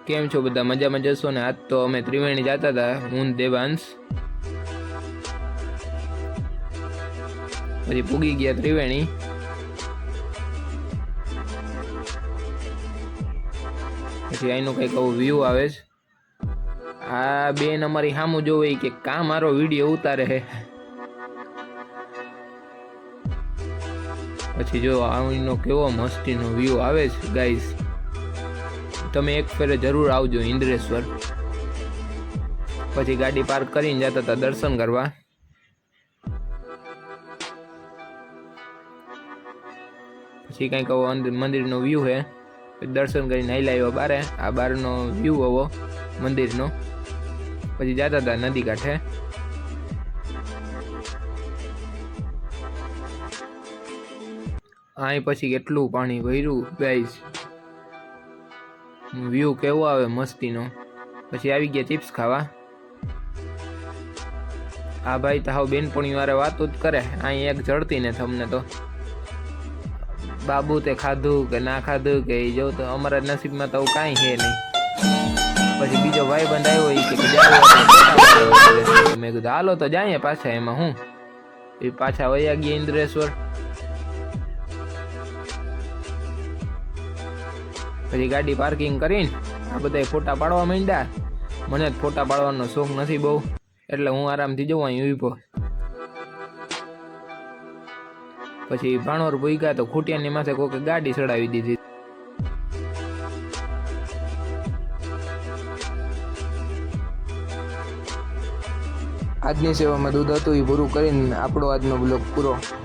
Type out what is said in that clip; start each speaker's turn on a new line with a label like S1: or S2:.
S1: કેમ છો બધા? મજામાં જશો ને? આજ તો અમે ત્રિવેણી જતા હતા, હું ને દેવાંશ. પછી પૂગી ગયા ત્રિવેણી. પછી અહીંનું કંઈક આવું વ્યૂ આવે છે. આ બેન અમારી સામું જોવે કે કા મારો વિડીયો ઉતારે છે. પછી જો આનો કેવો મસ્તીનો વ્યૂ આવે છે ગાઈસ. તમે એક ફેરે જરૂર આવજો ઇન્દ્રેશ્વર. પછી ગાડી પાર્ક કરીને જતા હતા દર્શન કરવા. પછી કંઈક આવો મંદિરનો વ્યૂ છે. દર્શન કરીને હાલ્યા આવ્યો બારે. આ બારનો વ્યૂ આવો મંદિરનો. પછી જતા હતા નદી કાંઠે. અહીં પછી કેટલું પાણી ભર્યું ગાઈસ. વ્યૂ કેવો આવે મસ્તીનો. પછી આવી ગયા ચિપ્સ ખાવા. આ ભાઈ તો હાવ બેનપણી વારે વાતો જ કરે. અહીં એક જડતી ને તમને તો બાબુ તે ખાધું કે ના ખાધું કે એ જો તો અમારા નસીબમાં તો કાંઈ છે નહીં. પછી બીજો ભાઈ બંધ આવ્યો એ કે મેં કીધું હાલો તો જાય પાછા. એમાં હું એ પાછા વયા ગયા ઇન્દ્રેશ્વર. પછી ગાડી પાર્કિંગ કરીને આ બધા ફોટા પાડવા માંડ્યા. મને જ ફોટા પાડવાનો શોખ નથી બહુ, એટલે હું આરામથી જવું અહીં ઊભો. પછી ભાણોર ભૂગ્યા તો ખૂટિયાની માથે કોકે ગાડી ચડાવી દીધી. આજની સેવામાં દૂધ હતું એ પૂરું કરીને આપણો આજનો બ્લોગ પૂરો.